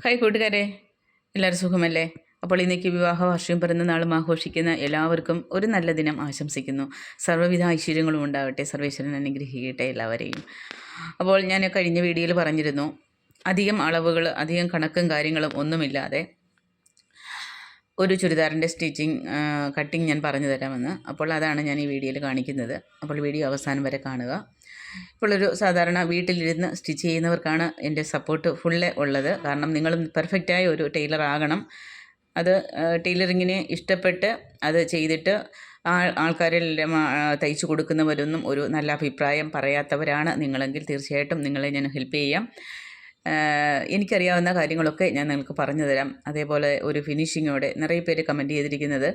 Hi കൂട്ടുകാരെ, എല്ലാവരും സുഖമല്ലേ? അപ്പോൾ ഇന്നേക്ക് വിവാഹ വാർഷികം പിറന്നനാളും ആഘോഷിക്കുന്ന എല്ലാവർക്കും ഒരു നല്ല ദിനം ആശംസിക്കുന്നു. സർവ്വവിധ ഐശ്വര്യങ്ങളും ഉണ്ടാവട്ടെ, സർവേശ്വരൻ അനുഗ്രഹിക്കട്ടെ എല്ലാവരെയും. അപ്പോൾ ഞാൻ കഴിഞ്ഞ വീഡിയോയിൽ പറഞ്ഞിരുന്നു, അധികം അളവുകൾ, അധികം കണക്കും കാര്യങ്ങളും ഒന്നുമില്ലാതെ ഒരു ചുരിദാറിൻ്റെ കട്ടിങ് ഞാൻ പറഞ്ഞു തരാമെന്ന്. അപ്പോൾ അതാണ് ഞാൻ ഈ വീഡിയോയിൽ കാണിക്കുന്നത്. അപ്പോൾ വീഡിയോ അവസാനം വരെ കാണുക. ഇപ്പോൾ ഒരു സാധാരണ വീട്ടിലിരുന്ന് സ്റ്റിച്ച് ചെയ്യുന്നവർക്കാണ് എൻ്റെ സപ്പോർട്ട് ഫുള്ള് ഉള്ളത്. കാരണം നിങ്ങളും പെർഫെക്റ്റായ ഒരു ടൈലർ ആകണം. അത് ടൈലറിങ്ങിനെ ഇഷ്ടപ്പെട്ട് അത് ചെയ്തിട്ട് ആൾക്കാരെല്ലാം തയ്ച്ചു കൊടുക്കുന്നവരൊന്നും ഒരു നല്ല അഭിപ്രായം പറയാത്തവരാണ് നിങ്ങളെങ്കിൽ തീർച്ചയായിട്ടും നിങ്ങളെ ഞാൻ ഹെൽപ്പ് ചെയ്യാം. എനിക്കറിയാവുന്ന കാര്യങ്ങളൊക്കെ ഞാൻ നിങ്ങൾക്ക് പറഞ്ഞു തരാം. അതേപോലെ ഒരു ഫിനിഷിങ്ങോടെ നിറയെ പേര് കമൻറ്റ് ചെയ്തിരിക്കുന്നത്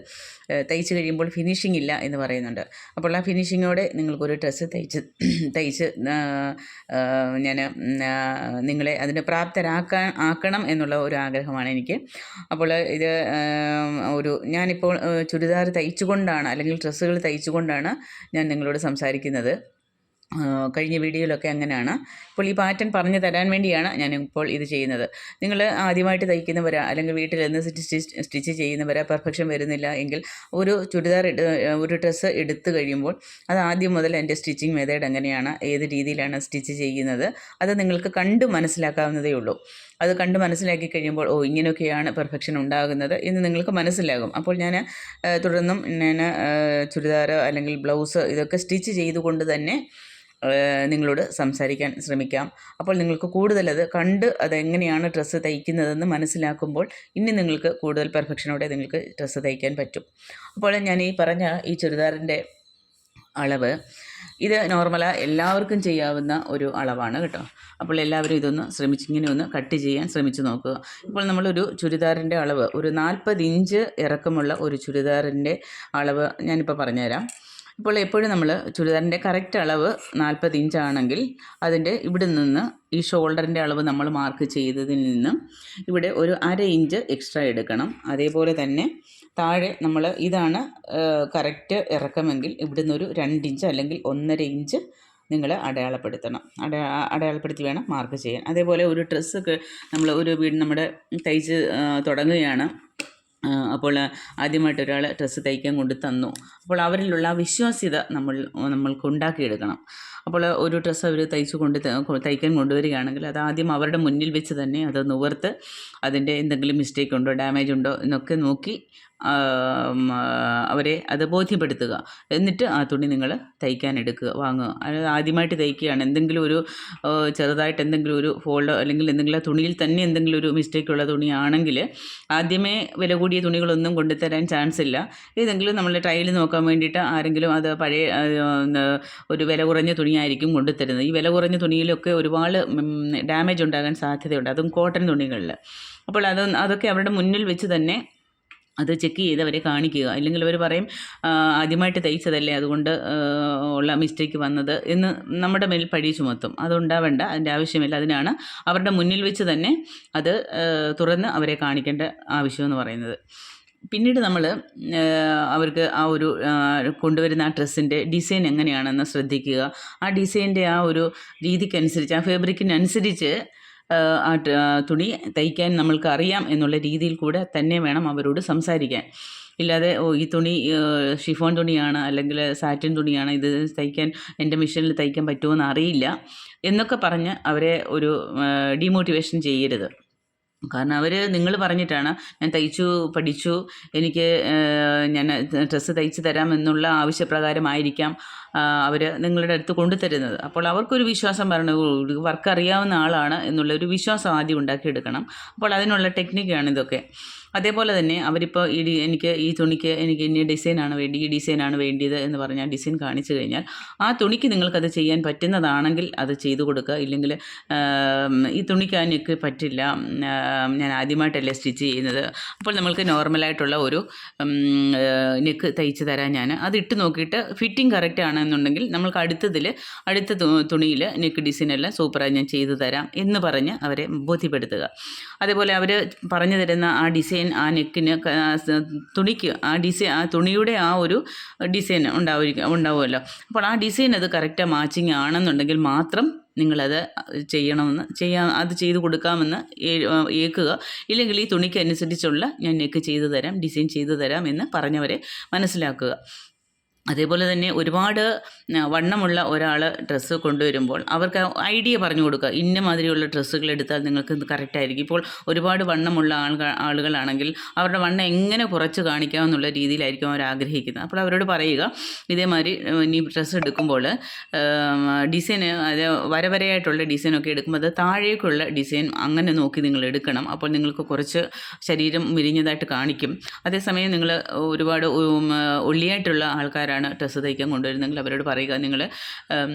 തയ്ച്ച് കഴിയുമ്പോൾ ഫിനിഷിംഗ് ഇല്ല എന്ന് പറയുന്നുണ്ട്. അപ്പോൾ ആ ഫിനിഷിങ്ങോടെ നിങ്ങൾക്കൊരു ഡ്രസ്സ് തയ്ച്ച് ഞാൻ നിങ്ങളെ അതിന് ആക്കണം എന്നുള്ള ഒരു ആഗ്രഹമാണ് എനിക്ക്. അപ്പോൾ ഇത് ഞാനിപ്പോൾ ചുരിദാർ തയ്ച്ചുകൊണ്ടാണ്, അല്ലെങ്കിൽ ഡ്രസ്സുകൾ തയ്ച്ചുകൊണ്ടാണ് ഞാൻ നിങ്ങളോട് സംസാരിക്കുന്നത്. കഴിഞ്ഞ വീഡിയോയിലൊക്കെ അങ്ങനെയാണ്. ഇപ്പോൾ ഈ പാറ്റേൺ പറഞ്ഞു തരാൻ വേണ്ടിയാണ് ഞാനിപ്പോൾ ഇത് ചെയ്യുന്നത്. നിങ്ങൾ ആദ്യമായിട്ട് തയ്ക്കുന്നവരാ, അല്ലെങ്കിൽ വീട്ടിൽ നിന്ന് സ്റ്റിച്ച് ചെയ്യുന്നവരാ, പെർഫെക്ഷൻ വരുന്നില്ല എങ്കിൽ ഒരു ഒരു ഡ്രസ്സ് എടുത്തു കഴിയുമ്പോൾ അത് ആദ്യം മുതൽ എൻ്റെ സ്റ്റിച്ചിങ് മെത്തേഡ് എങ്ങനെയാണ്, ഏത് രീതിയിലാണ് സ്റ്റിച്ച് ചെയ്യുന്നത്, അത് നിങ്ങൾക്ക് കണ്ട് മനസ്സിലാക്കാവുന്നതേ ഉള്ളൂ. അത് കണ്ട് മനസ്സിലാക്കി കഴിയുമ്പോൾ ഇങ്ങനെയൊക്കെയാണ് പെർഫെക്ഷൻ ഉണ്ടാകുന്നത് എന്ന് നിങ്ങൾക്ക് മനസ്സിലാകും. അപ്പോൾ ഞാൻ തുടർന്നും ചുരിദാർ അല്ലെങ്കിൽ ബ്ലൗസ് ഇതൊക്കെ സ്റ്റിച്ച് ചെയ്തുകൊണ്ട് തന്നെ നിങ്ങളോട് സംസാരിക്കാൻ ശ്രമിക്കാം. അപ്പോൾ നിങ്ങൾക്ക് കൂടുതലത് കണ്ട് അതെങ്ങനെയാണ് ഡ്രസ്സ് തയ്ക്കുന്നതെന്ന് മനസ്സിലാക്കുമ്പോൾ ഇനി നിങ്ങൾക്ക് കൂടുതൽ പെർഫെക്ഷനോടെ നിങ്ങൾക്ക് ഡ്രസ്സ് തയ്ക്കാൻ പറ്റും. അപ്പോൾ ഞാൻ ഈ പറഞ്ഞ ഈ ചുരിദാറിൻ്റെ അളവ് ഇത് എല്ലാവർക്കും ചെയ്യാവുന്ന ഒരു അളവാണ് കേട്ടോ. അപ്പോൾ എല്ലാവരും ഇതൊന്ന് ഇങ്ങനെ ഒന്ന് കട്ട് ചെയ്യാൻ ശ്രമിച്ചു നോക്കുക. ഇപ്പോൾ നമ്മളൊരു ചുരിദാറിൻ്റെ അളവ്, ഒരു 40 ഇഞ്ച് ഇറക്കമുള്ള ഒരു ചുരിദാറിൻ്റെ അളവ് ഞാനിപ്പോൾ പറഞ്ഞുതരാം. ഇപ്പോൾ എപ്പോഴും നമ്മൾ ചുരിദാറിൻ്റെ കറക്റ്റ് അളവ് 40 ഇഞ്ചാണെങ്കിൽ അതിൻ്റെ ഇവിടെ നിന്ന് ഈ ഷോൾഡറിൻ്റെ അളവ് നമ്മൾ മാർക്ക് ചെയ്തതിൽ നിന്നും ഇവിടെ ഒരു 1/2 ഇഞ്ച് എക്സ്ട്രാ എടുക്കണം. അതേപോലെ തന്നെ താഴെ നമ്മൾ ഇതാണ് കറക്റ്റ് ഇറക്കമെങ്കിൽ ഇവിടുന്ന് ഒരു 2 ഇഞ്ച് അല്ലെങ്കിൽ 1.5 ഇഞ്ച് നിങ്ങൾ അടയാളപ്പെടുത്തി വേണം മാർക്ക് ചെയ്യാൻ. അതേപോലെ ഒരു ഡ്രസ്സ് നമ്മൾ ഒരു വീട് നമ്മുടെ തയ്ച്ച് തുടങ്ങുകയാണ്. അപ്പോൾ ആദ്യമായിട്ട് ഒരാൾ ഡ്രസ്സ് തയ്ക്കാൻ കൊണ്ട് തന്നു. അപ്പോൾ അവരിലുള്ള വിശ്വാസ്യത നമ്മൾക്ക് ഉണ്ടാക്കിയെടുക്കണം. അപ്പോൾ ഒരു ഡ്രസ്സ് അവർ തയ്ക്കാൻ കൊണ്ടുവരികയാണെങ്കിൽ അത് ആദ്യം അവരുടെ മുന്നിൽ വെച്ച് തന്നെ അത് നിവർത്ത് അതിൻ്റെ എന്തെങ്കിലും മിസ്റ്റേക്ക് ഉണ്ടോ, ഡാമേജ് ഉണ്ടോ എന്നൊക്കെ നോക്കി അവരെ അത് ബോധ്യപ്പെടുത്തുക. എന്നിട്ട് ആ തുണി നിങ്ങൾ വാങ്ങുക. അത് ആദ്യമായിട്ട് തയ്ക്കുകയാണ്, എന്തെങ്കിലും ഒരു ചെറുതായിട്ട് എന്തെങ്കിലും ഒരു ഫോൾഡോ അല്ലെങ്കിൽ എന്തെങ്കിലും ആ തുണിയിൽ തന്നെ എന്തെങ്കിലും ഒരു മിസ്റ്റേക്കുള്ള തുണിയാണെങ്കിൽ ആദ്യമേ വില കൂടിയ തുണികളൊന്നും കൊണ്ടുതരാൻ ചാൻസ് ഇല്ല. ഏതെങ്കിലും നമ്മൾ ട്രയൽ നോക്കാൻ വേണ്ടിയിട്ട് ആരെങ്കിലും അത് പഴയ ഒരു വില കുറഞ്ഞ തുണിയായിരിക്കും കൊണ്ടുതരുന്നത്. ഈ വില കുറഞ്ഞ തുണിയിലൊക്കെ ഒരുപാട് ഡാമേജ് ഉണ്ടാകാൻ സാധ്യതയുണ്ട്, അതും കോട്ടൺ തുണികളിൽ. അപ്പോൾ അതൊക്കെ അവരുടെ മുന്നിൽ വെച്ച് തന്നെ അത് ചെക്ക് ചെയ്ത് അവരെ കാണിക്കുക. അല്ലെങ്കിൽ അവർ പറയും ആദ്യമായിട്ട് തയ്ച്ചതല്ലേ അതുകൊണ്ട് ഉള്ള മിസ്റ്റേക്ക് വന്നത് എന്ന് നമ്മുടെ മേൽ പഴി ചുമത്തും. അതുണ്ടാവേണ്ട, അതിൻ്റെ ആവശ്യമില്ല. അതിനാണ് അവരുടെ മുന്നിൽ വെച്ച് തന്നെ അത് തുറന്ന് അവരെ കാണിക്കേണ്ട ആവശ്യമെന്ന് പറയുന്നത്. പിന്നീട് നമ്മൾ അവർക്ക് ആ ഒരു കൊണ്ടുവരുന്ന ആ ഡ്രസ്സിൻ്റെ ഡിസൈൻ എങ്ങനെയാണെന്ന് ശ്രദ്ധിക്കുക. ആ ഡിസൈൻ്റെ ആ ഒരു രീതിക്കനുസരിച്ച്, ആ ഫാബ്രിക്കിനനുസരിച്ച് ആ തുണി തയ്ക്കാൻ നമ്മൾക്ക് അറിയാം എന്നുള്ള രീതിയിൽ കൂടെ തന്നെ വേണം അവരോട് സംസാരിക്കാൻ. ഇല്ലാതെ ഈ തുണി ഷിഫോൺ തുണിയാണ് അല്ലെങ്കിൽ സാറ്റിൻ തുണിയാണ്, ഇത് എൻ്റെ മെഷീനിൽ തയ്ക്കാൻ പറ്റുമോ അറിയില്ല എന്നൊക്കെ പറഞ്ഞ് അവരെ ഒരു ഡീമോട്ടിവേഷൻ ചെയ്യരുത്. കാരണം നിങ്ങൾ പറഞ്ഞിട്ടാണ് ഞാൻ പഠിച്ചു, എനിക്ക് ഞാൻ ഡ്രസ്സ് തയ്ച്ച് തരാമെന്നുള്ള ആവശ്യപ്രകാരമായിരിക്കാം അവർ നിങ്ങളുടെ അടുത്ത് കൊണ്ടുതരുന്നത്. അപ്പോൾ അവർക്കൊരു വിശ്വാസം വർക്ക് അറിയാവുന്ന ആളാണ് എന്നുള്ളൊരു വിശ്വാസം ആദ്യം ഉണ്ടാക്കിയെടുക്കണം. അപ്പോൾ അതിനുള്ള ടെക്നിക്കാണ് ഇതൊക്കെ. അതേപോലെ തന്നെ അവരിപ്പോൾ ഈ തുണിക്ക് എനിക്ക് ഇനി ഡിസൈനാണ് ഈ ഡിസൈനാണ് വേണ്ടിയത് എന്ന് പറഞ്ഞാൽ ഡിസൈൻ കാണിച്ചു കഴിഞ്ഞാൽ ആ തുണിക്ക് നിങ്ങൾക്കത് ചെയ്യാൻ പറ്റുന്നതാണെങ്കിൽ അത് ചെയ്തു കൊടുക്കുക. ഇല്ലെങ്കിൽ ഈ തുണിക്ക് ആ നെക്ക് പറ്റില്ല, ഞാൻ ആദ്യമായിട്ടല്ലേ സ്റ്റിച്ച് ചെയ്യുന്നത്, അപ്പോൾ നമ്മൾക്ക് നോർമലായിട്ടുള്ള ഒരു നെക്ക് തയ്ച്ച് തരാൻ ഞാൻ അതിട്ട് നോക്കിയിട്ട് ഫിറ്റിംഗ് കറക്റ്റ് ആണെന്നുണ്ടെങ്കിൽ നമ്മൾക്ക് അടുത്ത തുണിയിൽ നെക്ക് ഡിസൈനെല്ലാം സൂപ്പറായി ഞാൻ ചെയ്തു തരാം എന്ന് പറഞ്ഞ് അവരെ ബോധ്യപ്പെടുത്തുക. അതേപോലെ അവർ പറഞ്ഞു തരുന്ന ആ ഡിസൈൻ, ആ നെക്കിന് തുണിക്ക് ആ തുണിയുടെ ആ ഒരു ഡിസൈൻ ഉണ്ടാവുമല്ലോ. അപ്പോൾ ആ ഡിസൈൻ അത് കറക്റ്റ് മാച്ചിങ് ആണെന്നുണ്ടെങ്കിൽ മാത്രം നിങ്ങളത് അത് ചെയ്ത് കൊടുക്കാമെന്ന് ഏൽക്കുക. ഇല്ലെങ്കിൽ ഈ തുണിക്കനുസരിച്ചുള്ള ഞാൻ നെക്ക് ചെയ്തു തരാം, ഡിസൈൻ ചെയ്തു തരാം എന്ന് പറഞ്ഞവരെ മനസ്സിലാക്കുക. അതേപോലെ തന്നെ ഒരുപാട് വണ്ണമുള്ള ഒരാൾ ഡ്രസ്സ് കൊണ്ടുവരുമ്പോൾ അവർക്ക് ഐഡിയ പറഞ്ഞു കൊടുക്കുക. ഇന്ന മാതിരിയുള്ള ഡ്രസ്സുകൾ എടുത്താൽ നിങ്ങൾക്ക് കറക്റ്റായിരിക്കും. ഇപ്പോൾ ഒരുപാട് വണ്ണമുള്ള ആളുകളാണെങ്കിൽ അവരുടെ വണ്ണം എങ്ങനെ കുറച്ച് കാണിക്കാമെന്നുള്ള രീതിയിലായിരിക്കും അവർ ആഗ്രഹിക്കുന്നത്. അപ്പോൾ അവരോട് പറയുക, ഇതേമാതിരി ഇനി ഡ്രസ്സ് എടുക്കുമ്പോൾ ഡിസൈന് അത് വരവരയായിട്ടുള്ള ഡിസൈനൊക്കെ എടുക്കുമ്പോൾ അത് താഴേക്കുള്ള ഡിസൈൻ അങ്ങനെ നോക്കി നിങ്ങൾ എടുക്കണം. അപ്പോൾ നിങ്ങൾക്ക് കുറച്ച് ശരീരം വിരിഞ്ഞതായിട്ട് കാണിക്കും. അതേസമയം നിങ്ങൾ ഒരുപാട് ഒള്ളിയായിട്ടുള്ള ആൾക്കാരാണ് ഡ്രസ്സ് തയ്ക്കാൻ കൊണ്ടുവരുന്നെങ്കിൽ അവരോട് പറയുക, നിങ്ങൾ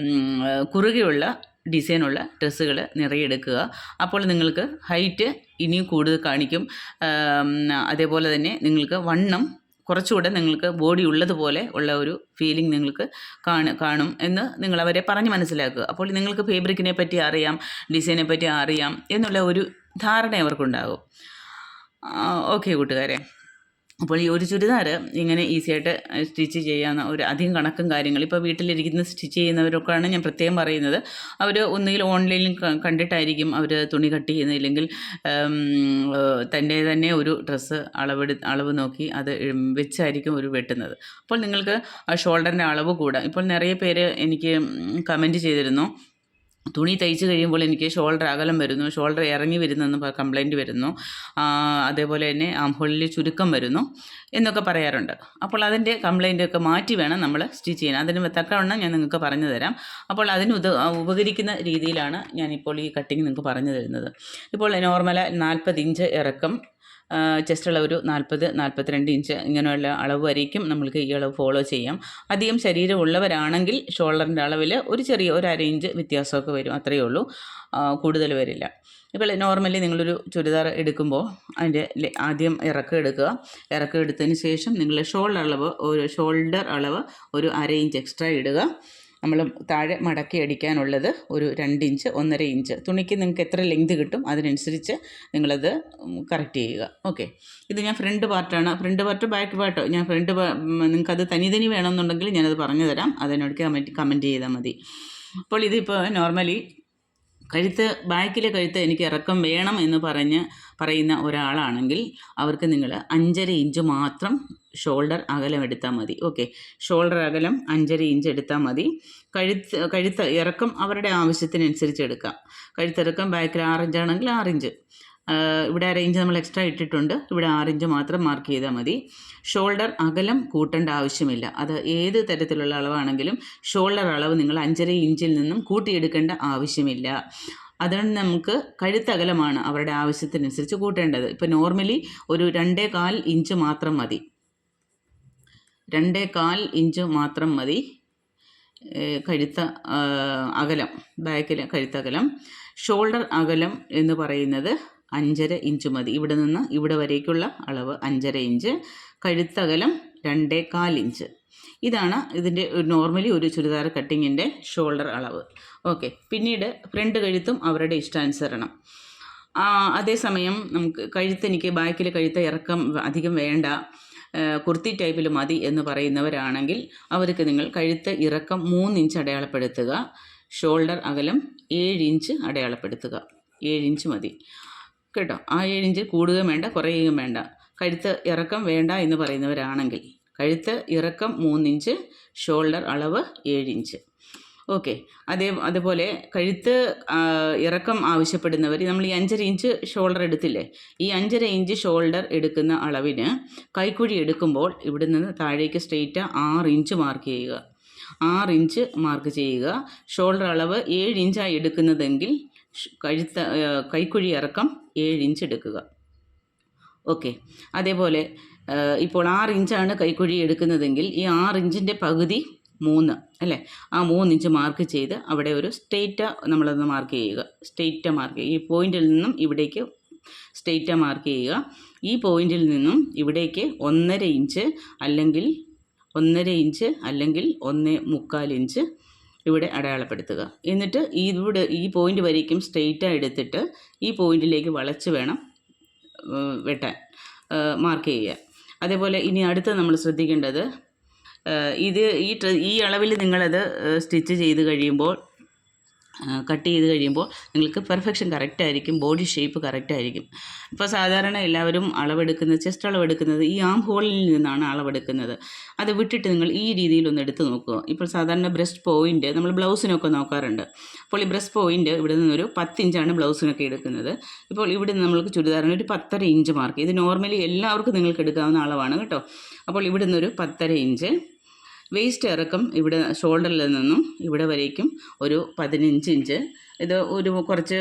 കുറുകെയുള്ള ഡിസൈനുള്ള ഡ്രസ്സുകൾ നിറയെ എടുക്കുക. അപ്പോൾ നിങ്ങൾക്ക് ഹൈറ്റ് ഇനിയും കൂടുതൽ കാണിക്കും. അതേപോലെ തന്നെ നിങ്ങൾക്ക് വണ്ണം കുറച്ചുകൂടെ നിങ്ങൾക്ക് ബോഡി ഉള്ളതുപോലെ ഉള്ള ഒരു ഫീലിംഗ് നിങ്ങൾക്ക് കാണും എന്ന് നിങ്ങൾ അവരെ പറഞ്ഞ് മനസ്സിലാക്കുക. അപ്പോൾ നിങ്ങൾക്ക് ഫാബ്രിക്കിനെ പറ്റി അറിയാം, ഡിസൈനെ പറ്റി അറിയാം എന്നുള്ള ഒരു ധാരണ അവർക്കുണ്ടാകും. ഓക്കെ കൂട്ടുകാരെ, അപ്പോൾ ഈ ഒരു ചുരിദാർ ഇങ്ങനെ ഈസിയായിട്ട് സ്റ്റിച്ച് ചെയ്യാവുന്ന ഒരു അധികം കണക്കും കാര്യങ്ങൾ ഇപ്പോൾ വീട്ടിലിരിക്കുന്ന സ്റ്റിച്ച് ചെയ്യുന്നവരൊക്കെയാണ് ഞാൻ പ്രത്യേകം പറയുന്നത്. അവർ ഒന്നുകിൽ ഓൺലൈനിൽ കണ്ടിട്ടായിരിക്കും അവർ തുണി കട്ട് ചെയ്യുന്നത്, ഇല്ലെങ്കിൽ തന്നെ ഒരു ഡ്രസ്സ് അളവ് നോക്കി അത് വെച്ചായിരിക്കും ഒരു വെട്ടുന്നത്. അപ്പോൾ നിങ്ങൾക്ക് ഷോൾഡറിൻ്റെ അളവ് കൂടാം. ഇപ്പോൾ നിറയെ പേര് എനിക്ക് കമൻറ്റ് ചെയ്തിരുന്നു, തുണി തയ്ച്ച് കഴിയുമ്പോൾ എനിക്ക് ഷോൾഡർ അകലം വരുന്നു, ഷോൾഡർ ഇറങ്ങി വരുന്നെന്ന് കംപ്ലൈൻറ്റ് വരുന്നു, അതേപോലെ തന്നെ ആംഹോളിൽ ചുരുക്കം വരുന്നു എന്നൊക്കെ പറയാറുണ്ട്. അപ്പോൾ അതിൻ്റെ കംപ്ലൈൻറ്റൊക്കെ മാറ്റി വേണം നമ്മൾ സ്റ്റിച്ച് ചെയ്യാൻ. അതിന് തക്കവണ്ണം ഞാൻ നിങ്ങൾക്ക് പറഞ്ഞു തരാം. അപ്പോൾ അതിന് ഉപകരിക്കുന്ന രീതിയിലാണ് ഞാനിപ്പോൾ ഈ കട്ടിങ് നിങ്ങൾക്ക് പറഞ്ഞു തരുന്നത്. ഇപ്പോൾ നോർമൽ 40 ഇഞ്ച് ഇറക്കം, ചെസ്റ്റ് അളവ് ഒരു 40-42 ഇഞ്ച് ഇങ്ങനെയുള്ള അളവ് വരേക്കും നമ്മൾക്ക് ഈ അളവ് ഫോളോ ചെയ്യാം. അധികം ശരീരമുള്ളവരാണെങ്കിൽ ഷോൾഡറിൻ്റെ അളവിൽ ഒരു അര ഇഞ്ച് വ്യത്യാസമൊക്കെ വരും, അത്രയേ ഉള്ളൂ, കൂടുതൽ വരില്ല. ഇപ്പോൾ നോർമലി നിങ്ങളൊരു ചുരിദാർ എടുക്കുമ്പോൾ അതിൻ്റെ ആദ്യം ഇറക്കം എടുക്കുക. ഇറക്കം എടുത്തതിന് ശേഷം നിങ്ങൾ ഷോൾഡർ അളവ് ഒരു അര ഇഞ്ച് എക്സ്ട്രാ ഇടുക. നമ്മൾ താഴെ മടക്കി അടിക്കാനുള്ളത് ഒരു 2 ഇഞ്ച് 1.5 ഇഞ്ച് തുണിക്ക് നിങ്ങൾക്ക് എത്ര ലെങ്ത് കിട്ടും അതിനനുസരിച്ച് നിങ്ങളത് കറക്റ്റ് ചെയ്യുക. ഓക്കെ, ഇത് ഞാൻ ഫ്രണ്ട് പാർട്ടാണ്, ഫ്രണ്ട് പാർട്ട് ബാക്ക് പാർട്ടോ, ഞാൻ നിങ്ങൾക്കത് തനി വേണമെന്നുണ്ടെങ്കിൽ ഞാനത് പറഞ്ഞു തരാം, അതിനോട് കമൻറ്റ് ചെയ്താൽ മതി. അപ്പോൾ ഇതിപ്പോൾ നോർമലി ബാക്കിലെ കഴുത്ത് എനിക്ക് ഇറക്കം വേണം എന്ന് പറയുന്ന ഒരാളാണെങ്കിൽ അവർക്ക് നിങ്ങൾ 5.5 ഇഞ്ച് മാത്രം ഷോൾഡർ അകലം എടുത്താൽ മതി. ഓക്കെ, ഷോൾഡർ അകലം 5.5 ഇഞ്ച് എടുത്താൽ മതി. കഴുത്ത് ഇറക്കം അവരുടെ ആവശ്യത്തിനനുസരിച്ച് എടുക്കാം. കഴുത്തിറക്കം ബാക്കിൽ 6 ഇഞ്ചാണെങ്കിൽ 6 ഇഞ്ച്, ഇവിടെ അര ഇഞ്ച് നമ്മൾ എക്സ്ട്രാ ഇട്ടിട്ടുണ്ട്, ഇവിടെ 6 ഇഞ്ച് മാത്രം മാർക്ക് ചെയ്താൽ മതി. ഷോൾഡർ അകലം കൂട്ടേണ്ട ആവശ്യമില്ല. അത് ഏത് തരത്തിലുള്ള അളവാണെങ്കിലും ഷോൾഡർ അളവ് നിങ്ങൾ 5.5 ഇഞ്ചിൽ നിന്നും കൂട്ടിയെടുക്കേണ്ട ആവശ്യമില്ല. അതുകൊണ്ട് നമുക്ക് കഴുത്തകലമാണ് അവരുടെ ആവശ്യത്തിനനുസരിച്ച് കൂട്ടേണ്ടത്. ഇപ്പോൾ നോർമലി ഒരു 2.25 ഇഞ്ച് മാത്രം മതി, 2.25 ഇഞ്ച് മാത്രം മതി അകലം, ബാക്കിലെ കഴുത്തകലം. ഷോൾഡർ അകലം എന്ന് പറയുന്നത് 5.5 ഇഞ്ച് മതി. ഇവിടെ നിന്ന് ഇവിടെ വരേക്കുള്ള അളവ് 5.5 ഇഞ്ച്, കഴുത്തകലം 2.25 ഇഞ്ച്. ഇതാണ് ഇതിൻ്റെ നോർമലി ഒരു ചുരിദാർ കട്ടിങ്ങിൻ്റെ ഷോൾഡർ അളവ്. ഓക്കെ, പിന്നീട് ഫ്രണ്ട് കഴുത്തും അവരുടെ ഇഷ്ടാനുസരണം. അതേസമയം എനിക്ക് ബാക്കിൽ കഴുത്ത് ഇറക്കം അധികം വേണ്ട, കുർത്തി ടൈപ്പിൽ മതി എന്ന് പറയുന്നവരാണെങ്കിൽ അവർക്ക് നിങ്ങൾ കഴുത്ത് ഇറക്കം 3 ഇഞ്ച് അടയാളപ്പെടുത്തുക, ഷോൾഡർ അകലം 7 ഇഞ്ച് അടയാളപ്പെടുത്തുക. 7 ഇഞ്ച് മതി കേട്ടോ. ആ 7 ഇഞ്ച് കൂടുകയും വേണ്ട കുറയുകയും വേണ്ട. കഴുത്ത് ഇറക്കം വേണ്ട എന്ന് പറയുന്നവരാണെങ്കിൽ കഴുത്ത് ഇറക്കം 3 ഇഞ്ച്, ഷോൾഡർ അളവ് 7 ഇഞ്ച്. ഓക്കെ, അതുപോലെ കഴുത്ത് ഇറക്കം ആവശ്യപ്പെടുന്നവർ നമ്മൾ ഈ 5.5 ഇഞ്ച് ഷോൾഡർ എടുത്തില്ലേ, ഈ 5.5 ഇഞ്ച് ഷോൾഡർ എടുക്കുന്ന അളവിന് കൈക്കുഴി എടുക്കുമ്പോൾ ഇവിടെ നിന്ന് താഴേക്ക് സ്ട്രെയിറ്റ് 6 ഇഞ്ച് മാർക്ക് ചെയ്യുക. 6 ഇഞ്ച് മാർക്ക് ചെയ്യുക. ഷോൾഡർ അളവ് 7 ഇഞ്ചായി എടുക്കുന്നതെങ്കിൽ കൈക്കുഴി ഇറക്കം 7 ഇഞ്ച് എടുക്കുക. ഓക്കെ, അതേപോലെ ഇപ്പോൾ 6 ഇഞ്ചാണ് കൈക്കുഴി എടുക്കുന്നതെങ്കിൽ ഈ 6 ഇഞ്ചിൻ്റെ പകുതി 3 അല്ലേ, ആ 3 ഇഞ്ച് മാർക്ക് ചെയ്ത് അവിടെ ഒരു സ്ട്രെയിറ്റ് നമ്മളൊന്ന് മാർക്ക് ചെയ്യുക. സ്ട്രെയിറ്റ് മാർക്ക് ചെയ്യുക. ഈ പോയിന്റിൽ നിന്നും ഇവിടേക്ക് സ്ട്രെയിറ്റ് മാർക്ക് ചെയ്യുക. ഈ പോയിന്റിൽ നിന്നും ഇവിടേക്ക് 1.5 ഇഞ്ച് അല്ലെങ്കിൽ 1.5 ഇഞ്ച് അല്ലെങ്കിൽ 1.25 ഇഞ്ച് ഇവിടെ അടയാളപ്പെടുത്തുക. എന്നിട്ട് ഈ പോയിന്റ് വരേക്കും സ്ട്രെയിറ്റായി എടുത്തിട്ട് ഈ പോയിന്റിലേക്ക് വളച്ച് വേണം വെട്ടാൻ, മാർക്ക് ചെയ്യുക. അതേപോലെ ഇനി അടുത്ത് നമ്മൾ ശ്രദ്ധിക്കേണ്ടത്, ഈ അളവിൽ നിങ്ങളത് സ്റ്റിച്ച് ചെയ്ത് കഴിയുമ്പോൾ കട്ട് ചെയ്ത് കഴിയുമ്പോൾ നിങ്ങൾക്ക് പെർഫെക്ഷൻ കറക്റ്റായിരിക്കും, ബോഡി ഷേപ്പ് കറക്റ്റായിരിക്കും. ഇപ്പോൾ സാധാരണ എല്ലാവരും അളവെടുക്കുന്നത്, ചെസ്റ്റ് അളവെടുക്കുന്നത് ഈ ആം ഹോളിൽ നിന്നാണ് അളവെടുക്കുന്നത്. അത് വിട്ടിട്ട് നിങ്ങൾ ഈ രീതിയിലൊന്ന് എടുത്ത് നോക്കുക. ഇപ്പോൾ സാധാരണ ബ്രസ്റ്റ് പോയിൻ്റ് നമ്മൾ ബ്ലൗസിനൊക്കെ നോക്കാറുണ്ട്. അപ്പോൾ ഈ ബ്രസ്റ്റ് പോയിൻ്റ് ഇവിടെ നിന്നൊരു 10 ഇഞ്ചാണ് ബ്ലൗസിനൊക്കെ എടുക്കുന്നത്. ഇപ്പോൾ ഇവിടെ നിന്ന് നമ്മൾക്ക് ചുരിദാറിന് ഒരു 10.5 ഇഞ്ച് മാർക്ക്. ഇത് നോർമലി എല്ലാവർക്കും നിങ്ങൾക്ക് എടുക്കാവുന്ന അളവാണ് കേട്ടോ. അപ്പോൾ ഇവിടെ നിന്നൊരു 10.5 ഇഞ്ച്. വേസ്റ്റ് ഇറക്കം ഇവിടെ ഷോൾഡറിൽ നിന്നും ഇവിടെ വരേക്കും ഒരു 15 ഇഞ്ച്. ഇത് ഒരു കുറച്ച്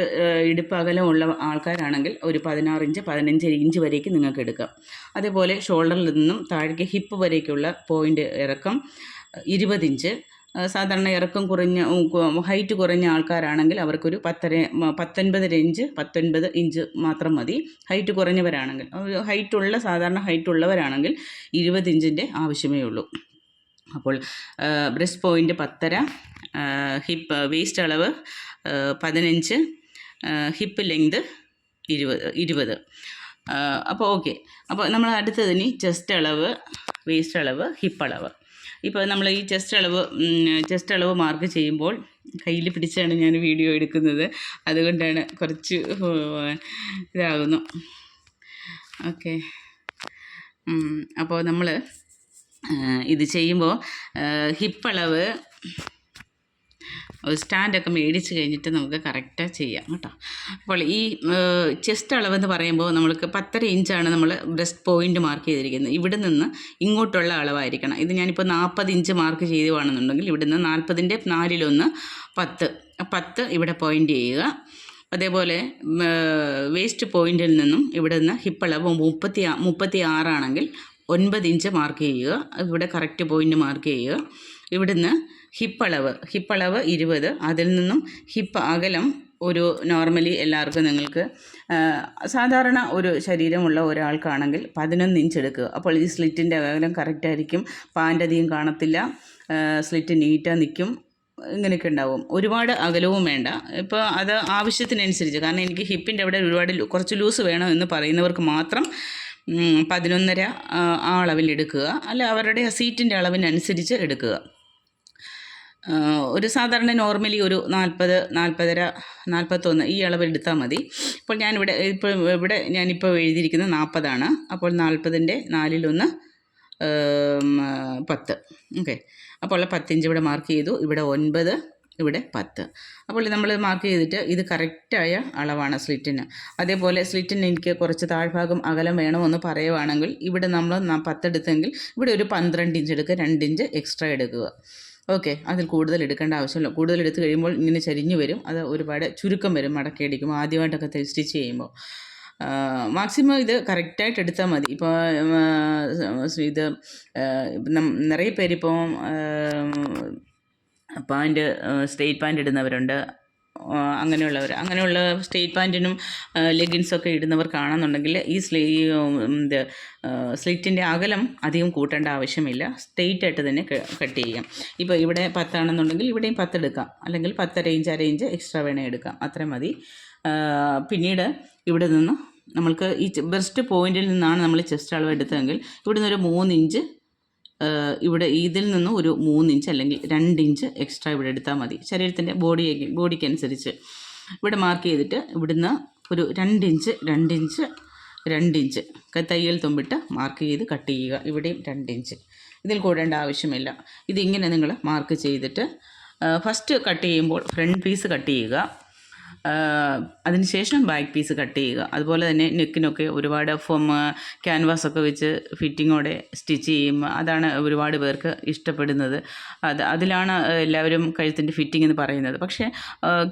ഇടുപ്പ് അകലമുള്ള ആൾക്കാരാണെങ്കിൽ ഒരു 16 ഇഞ്ച് 15 ഇഞ്ച് വരേക്കും നിങ്ങൾക്ക് എടുക്കാം. അതേപോലെ ഷോൾഡറിൽ നിന്നും താഴേക്ക് ഹിപ്പ് വരേക്കുള്ള പോയിൻ്റ് ഇറക്കം 20 ഇഞ്ച്. സാധാരണ ഇറക്കം കുറഞ്ഞ ഹൈറ്റ് കുറഞ്ഞ ആൾക്കാരാണെങ്കിൽ അവർക്കൊരു 19 ഇഞ്ച് മാത്രം മതി. ഹൈറ്റ് കുറഞ്ഞവരാണെങ്കിൽ, സാധാരണ ഹൈറ്റുള്ളവരാണെങ്കിൽ 20 ഇഞ്ചിൻ്റെ ആവശ്യമേ ഉള്ളൂ. അപ്പോൾ ബ്രസ്റ്റ് പോയിൻ്റ് 10.5, ഹിപ്പ് വേസ്റ്റ് അളവ് 15, ഹിപ്പ് ലെങ്ത് 20. അപ്പോൾ ഓക്കെ. അപ്പോൾ നമ്മൾ അടുത്തതിന് ചെസ്റ്റ് അളവ്, വേസ്റ്റ് അളവ്, ഹിപ്പ് അളവ്. ഇപ്പോൾ നമ്മൾ ഈ ചെസ്റ്റ് അളവ് മാർക്ക് ചെയ്യുമ്പോൾ കയ്യിൽ പിടിച്ചാണ് ഞാൻ വീഡിയോ എടുക്കുന്നത്, അതുകൊണ്ടാണ് കുറച്ച് ഇതാകുന്നു. ഓക്കെ. അപ്പോൾ നമ്മൾ ഇത് ചെയ്യുമ്പോൾ ഹിപ്പ് അളവ് സ്റ്റാൻഡൊക്കെ മേടിച്ച് കഴിഞ്ഞിട്ട് നമുക്ക് കറക്റ്റായി ചെയ്യാം കേട്ടോ. അപ്പോൾ ഈ ചെസ്റ്റ് അളവെന്ന് പറയുമ്പോൾ നമ്മൾക്ക് 10.5 ഇഞ്ചാണ് നമ്മൾ ബ്രസ്റ്റ് പോയിൻ്റ് മാർക്ക് ചെയ്തിരിക്കുന്നത്. ഇവിടെ നിന്ന് ഇങ്ങോട്ടുള്ള അളവായിരിക്കണം. ഇത് ഞാനിപ്പോൾ 40 ഇഞ്ച് മാർക്ക് ചെയ്യുകയാണെന്നുണ്ടെങ്കിൽ ഇവിടെ നിന്ന് 40ൻ്റെ 4/1 10 ഇവിടെ പോയിൻ്റ് ചെയ്യുക. അതേപോലെ വേസ്റ്റ് പോയിൻ്റിൽ നിന്നും ഇവിടെ നിന്ന് ഹിപ്പ് അളവ് 36 ആണെങ്കിൽ 9 ഇഞ്ച് മാർക്ക് ചെയ്യുക. ഇവിടെ കറക്റ്റ് പോയിൻ്റ് മാർക്ക് ചെയ്യുക. ഇവിടുന്ന് ഹിപ്പ് അളവ് 20, അതിൽ നിന്നും ഹിപ്പ് അകലം ഒരു നോർമലി എല്ലാവർക്കും നിങ്ങൾക്ക് സാധാരണ ഒരു ശരീരമുള്ള ഒരാൾക്കാണെങ്കിൽ 11 ഇഞ്ച് എടുക്കുക. അപ്പോൾ ഈ സ്ലിറ്റിൻ്റെ അകലം കറക്റ്റായിരിക്കും. പാൻ്റ് അധികം കാണത്തില്ല, സ്ലിറ്റ് നീറ്റാக നിൽക്കും, ഇങ്ങനെയൊക്കെ ഉണ്ടാവും. ഒരുപാട് അകലവും വേണ്ട. ഇപ്പോൾ അത് ആവശ്യത്തിനനുസരിച്ച്, കാരണം എനിക്ക് ഹിപ്പിൻ്റെ അവിടെ ഒരുപാട് കുറച്ച് ലൂസ് വേണം എന്ന് പറയുന്നവർക്ക് മാത്രം 11.5 ആ അളവിലെടുക്കുക. അല്ല അവരുടെ സീറ്റിൻ്റെ അളവിനനുസരിച്ച് എടുക്കുക. ഒരു സാധാരണ നോർമലി ഒരു 40, 40.5, 41 ഈ അളവെടുത്താൽ മതി. ഇപ്പോൾ ഞാനിപ്പോൾ എഴുതിയിരിക്കുന്നത് 40 അപ്പോൾ 40ൻ്റെ 4/1 10. ഓക്കെ. അപ്പോൾ 10 ഇഞ്ച് ഇവിടെ മാർക്ക് ചെയ്തു. ഇവിടെ 9, ഇവിടെ 10. അപ്പോൾ നമ്മൾ മാർക്ക് ചെയ്തിട്ട് ഇത് കറക്റ്റായ അളവാണ് സ്ലിറ്റിന്. അതേപോലെ സ്ലിറ്റിന് എനിക്ക് കുറച്ച് താഴ്ഭാഗം അകലം വേണമെന്ന് പറയുവാണെങ്കിൽ ഇവിടെ നമ്മൾ 10 എടുത്തെങ്കിൽ ഇവിടെ ഒരു 12 ഇഞ്ച് എടുക്കുക, 2 ഇഞ്ച് എക്സ്ട്രാ എടുക്കുക. ഓക്കെ. അതിൽ കൂടുതൽ എടുക്കേണ്ട ആവശ്യമില്ല. കൂടുതൽ എടുത്തു കഴിയുമ്പോൾ ഇങ്ങനെ ചരിഞ്ഞു വരും, അത് ഒരുപാട് ചുരുക്കം വരും മടക്കിയടിക്കുമ്പോൾ, ആദ്യമായിട്ടൊക്കെ സ്റ്റിച്ച് ചെയ്യുമ്പോൾ. മാക്സിമം ഇത് കറക്റ്റായിട്ട് എടുത്താൽ മതി. ഇപ്പോൾ ഇത് നിറയെ പേരിപ്പോൾ പാൻറ്റ് സ്ട്രെയിറ്റ് പാൻറ്റ് ഇടുന്നവരുണ്ട്. അങ്ങനെയുള്ള സ്ട്രെയിറ്റ് പാൻറ്റിനും ലെഗിൻസൊക്കെ ഇടുന്നവർക്കാണെന്നുണ്ടെങ്കിൽ ഈ സ്ലിറ്റിൻ്റെ അകലം അധികം കൂട്ടേണ്ട ആവശ്യമില്ല. സ്ട്രെയിറ്റ് ആയിട്ട് തന്നെ കട്ട് ചെയ്യാം. ഇപ്പോൾ ഇവിടെ 10 ആണെന്നുണ്ടെങ്കിൽ ഇവിടെയും 10 എടുക്കാം, അല്ലെങ്കിൽ 10.5 ഇഞ്ച് 1/2 ഇഞ്ച് എക്സ്ട്രാ വേണേൽ എടുക്കാം, അത്രയും മതി. പിന്നീട് ഇവിടെ നിന്ന് നമ്മൾക്ക് ഈ ബ്രസ്റ്റ് പോയിൻറ്റിൽ നിന്നാണ് നമ്മൾ ചെസ്റ്റ് അളവ് എടുത്തതെങ്കിൽ ഇവിടെ നിന്നൊരു 3 ഇഞ്ച്, ഇവിടെ ഇതിൽ നിന്ന് ഒരു 3 ഇഞ്ച് അല്ലെങ്കിൽ 2 ഇഞ്ച് എക്സ്ട്രാ ഇവിടെ എടുത്താൽ മതി. ശരീരത്തിൻ്റെ ബോഡിക്കനുസരിച്ച് ഇവിടെ മാർക്ക് ചെയ്തിട്ട് ഇവിടുന്ന് ഒരു 2 ഇഞ്ച് 2 ഇഞ്ച് തയ്യൽ തുമ്പിട്ട് മാർക്ക് ചെയ്ത് കട്ട് ചെയ്യുക. ഇവിടെയും 2 ഇഞ്ച്, ഇതിൽ കൂടേണ്ട ആവശ്യമില്ല. ഇതിങ്ങനെ നിങ്ങൾ മാർക്ക് ചെയ്തിട്ട് ഫസ്റ്റ് കട്ട് ചെയ്യുമ്പോൾ ഫ്രണ്ട് പീസ് കട്ട് ചെയ്യുക, അതിനുശേഷം ബാക്ക് പീസ് കട്ട് ചെയ്യുക. അതുപോലെ തന്നെ നെക്കിനൊക്കെ ഒരുപാട് ക്യാൻവാസൊക്കെ വെച്ച് ഫിറ്റിങ്ങോടെ സ്റ്റിച്ച് ചെയ്യുമ്പോൾ അതാണ് ഒരുപാട് പേർക്ക് ഇഷ്ടപ്പെടുന്നത്. അതിലാണ് എല്ലാവരും കഴുത്തിൻ്റെ ഫിറ്റിംഗ് എന്ന് പറയുന്നത്. പക്ഷേ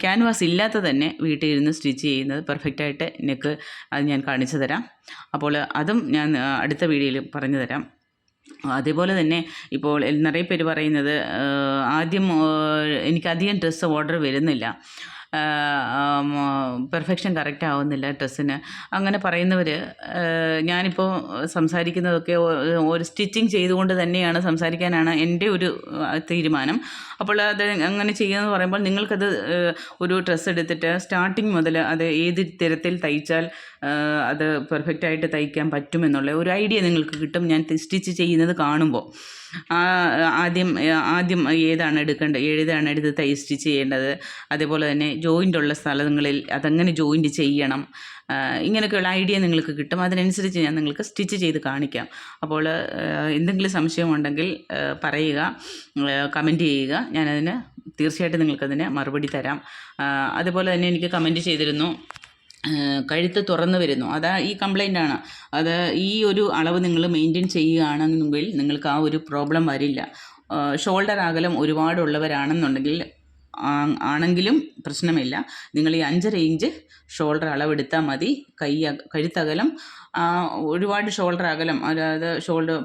ക്യാൻവാസ് ഇല്ലാത്ത തന്നെ വീട്ടിൽ ഇരുന്ന് സ്റ്റിച്ച് ചെയ്യുന്നത് പെർഫെക്റ്റായിട്ട് നെക്ക് അത് ഞാൻ കാണിച്ചു തരാം. അപ്പോൾ അതും ഞാൻ അടുത്ത വീഡിയോയിൽ പറഞ്ഞു തരാം. അതേപോലെ തന്നെ ഇപ്പോൾ നിറയെ പേര് പറയുന്നത് എനിക്കധികം ഡ്രസ്സ് ഓർഡർ വരുന്നില്ല, പെർഫെക്ഷൻ കറക്റ്റ് ആവുന്നില്ല ഡ്രസ്സിന്, അങ്ങനെ പറയുന്നവർ ഞാനിപ്പോൾ സംസാരിക്കുന്നതൊക്കെ ഒരു സ്റ്റിച്ചിങ് ചെയ്തുകൊണ്ട് തന്നെയാണ് സംസാരിക്കാനാണ് എൻ്റെ ഒരു തീരുമാനം. അപ്പോൾ അത് അങ്ങനെ ചെയ്യുമെന്ന് പറയുമ്പോൾ നിങ്ങൾക്കത് ഒരു ഡ്രസ്സ് എടുത്തിട്ട് സ്റ്റാർട്ടിങ് മുതൽ അത് ഏത് തരത്തിൽ തയ്ച്ചാൽ അത് പെർഫെക്റ്റായിട്ട് തയ്ക്കാൻ പറ്റുമെന്നുള്ള ഒരു ഐഡിയ നിങ്ങൾക്ക് കിട്ടും ഞാൻ സ്റ്റിച്ച് ചെയ്യുന്നത് കാണുമ്പോൾ. ആദ്യം ഏതാണ് എടുത്ത് സ്റ്റിച്ച് ചെയ്യേണ്ടത്, അതേപോലെ തന്നെ ജോയിൻ്റ് ഉള്ള സ്ഥലങ്ങളിൽ അതെങ്ങനെ ജോയിൻറ്റ് ചെയ്യണം, ഇങ്ങനെയൊക്കെയുള്ള ഐഡിയ നിങ്ങൾക്ക് കിട്ടും. അതിനനുസരിച്ച് ഞാൻ നിങ്ങൾക്ക് സ്റ്റിച്ച് ചെയ്ത് കാണിക്കാം. അപ്പോൾ എന്തെങ്കിലും സംശയമുണ്ടെങ്കിൽ പറയുക, കമൻറ്റ് ചെയ്യുക. ഞാനതിന് തീർച്ചയായിട്ടും നിങ്ങൾക്കതിന് മറുപടി തരാം. അതുപോലെ തന്നെ എനിക്ക് കമൻറ്റ് ചെയ്തിരുന്നു, കഴുത്ത് തുറന്നു വരുന്നു, അതാ ഈ കംപ്ലൈൻ്റാണ്. അത് ഈ ഒരു അളവ് നിങ്ങൾ മെയിൻറ്റെയിൻ ചെയ്യുകയാണെങ്കിൽ നിങ്ങൾക്ക് ആ ഒരു പ്രോബ്ലം വരില്ല. ഷോൾഡർ അകലം ഒരുപാടുള്ളവരാണെന്നുണ്ടെങ്കിൽ ആണെങ്കിലും പ്രശ്നമില്ല. നിങ്ങൾ ഈ 5.5 ഇഞ്ച് ഷോൾഡർ അളവെടുത്താൽ മതി. കഴുത്തകലം ഒരുപാട് ഷോൾഡർ അകലം, അതായത്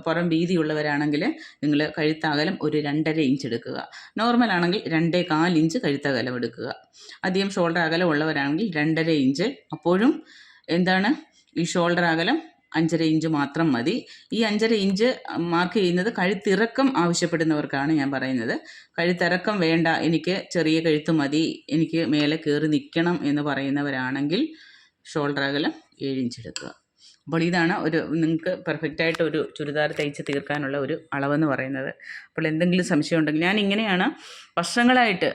പുറം വീതിയുള്ളവരാണെങ്കിൽ നിങ്ങൾ കഴുത്തകലം ഒരു 2.5 ഇഞ്ച് എടുക്കുക. നോർമലാണെങ്കിൽ 2.25 ഇഞ്ച് കഴുത്തകലം എടുക്കുക. അധികം ഷോൾഡർ അകലം ഉള്ളവരാണെങ്കിൽ 2.5 ഇഞ്ച്. അപ്പോഴും എന്താണ്, ഈ ഷോൾഡർ അകലം 5.5 ഇഞ്ച് മാത്രം മതി. ഈ 5.5 ഇഞ്ച് മാർക്ക് ചെയ്യുന്നത് കഴുത്തിറക്കം ആവശ്യപ്പെടുന്നവർക്കാണ് ഞാൻ പറയുന്നത്. കഴുത്തിറക്കം വേണ്ട, എനിക്ക് ചെറിയ കഴുത്ത് മതി, എനിക്ക് മേലെ കയറി നിൽക്കണം എന്ന് പറയുന്നവരാണെങ്കിൽ ഷോൾഡർ അകലം 7 ഇഞ്ച് എടുക്കുക. അപ്പോൾ ഇതാണ് നിങ്ങൾക്ക് പെർഫെക്റ്റായിട്ട് ഒരു ചുരിദാർ തയ്ച്ച് തീർക്കാനുള്ള ഒരു അളവെന്ന് പറയുന്നത്. അപ്പോൾ എന്തെങ്കിലും സംശയം ഉണ്ടെങ്കിൽ ഞാനിങ്ങനെയാണ് വർഷങ്ങളായിട്ട്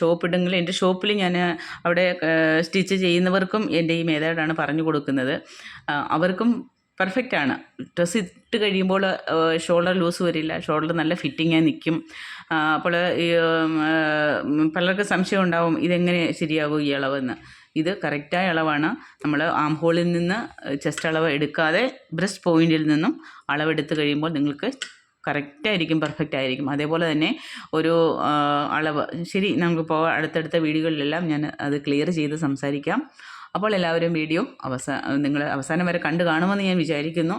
ഷോപ്പിടുമെങ്കിൽ എൻ്റെ ഷോപ്പിൽ ഞാൻ അവിടെ സ്റ്റിച്ച് ചെയ്യുന്നവർക്കും എൻ്റെ ഈ മെത്തേഡാണ് പറഞ്ഞു കൊടുക്കുന്നത്. അവർക്കും പെർഫെക്റ്റാണ്. ഡ്രസ്സ് ഇട്ട് കഴിയുമ്പോൾ ഷോൾഡർ ലൂസ് വരില്ല, ഷോൾഡർ നല്ല ഫിറ്റിങ്ങായി നിൽക്കും. അപ്പോൾ പലർക്കും സംശയം ഉണ്ടാവും, ഇതെങ്ങനെ ശരിയാകും ഈ അളവെന്ന്. ഇത് കറക്റ്റായ അളവാണ്. നമ്മൾ ആം ഹോളിൽ നിന്ന് ചെസ്റ്റ് അളവ് എടുക്കാതെ ബ്രസ്റ്റ് പോയിൻറ്റിൽ നിന്നും അളവെടുത്ത് കഴിയുമ്പോൾ നിങ്ങൾക്ക് കറക്റ്റായിരിക്കും, പെർഫെക്റ്റ് ആയിരിക്കും. അതേപോലെ തന്നെ ഒരു അളവ് ശരി, നമുക്കിപ്പോൾ അടുത്തടുത്ത വീഡിയോകളിലെല്ലാം ഞാൻ അത് ക്ലിയർ ചെയ്ത് സംസാരിക്കാം. അപ്പോൾ എല്ലാവരും വീഡിയോ നിങ്ങൾ അവസാനം വരെ കണ്ടു കാണുമെന്ന് ഞാൻ വിചാരിക്കുന്നു.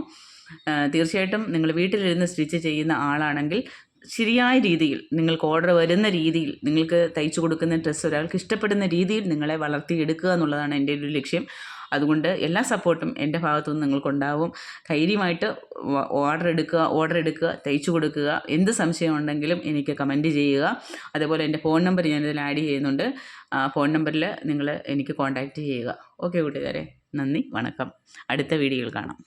തീർച്ചയായിട്ടും നിങ്ങൾ വീട്ടിലിരുന്ന് സ്റ്റിച്ച് ചെയ്യുന്ന ആളാണെങ്കിൽ ശരിയായ രീതിയിൽ, നിങ്ങൾക്ക് ഓർഡർ വരുന്ന രീതിയിൽ, നിങ്ങൾക്ക് തയ്ച്ചു കൊടുക്കുന്ന ഡ്രസ്സ് ഒരാൾക്ക് ഇഷ്ടപ്പെടുന്ന രീതിയിൽ നിങ്ങളെ വളർത്തിയെടുക്കുക എന്നുള്ളതാണ് എൻ്റെ ഒരു ലക്ഷ്യം. അതുകൊണ്ട് എല്ലാ സപ്പോർട്ടും എൻ്റെ ഭാഗത്തുനിന്ന് നിങ്ങൾക്കുണ്ടാവും. ധൈര്യമായിട്ട് ഓർഡർ എടുക്കുക, തയ്ച്ചു കൊടുക്കുക. എന്ത് സംശയം ഉണ്ടെങ്കിലും എനിക്ക് കമൻറ്റ് ചെയ്യുക. അതേപോലെ എൻ്റെ ഫോൺ നമ്പർ ഞാനിതിൽ ആഡ് ചെയ്യുന്നുണ്ട്. ഫോൺ നമ്പറിൽ നിങ്ങൾ എനിക്ക് കോൺടാക്റ്റ് ചെയ്യുക. ഓക്കെ കൂട്ടുകാരെ, നന്ദി, വണക്കം. അടുത്ത വീഡിയോയിൽ കാണാം.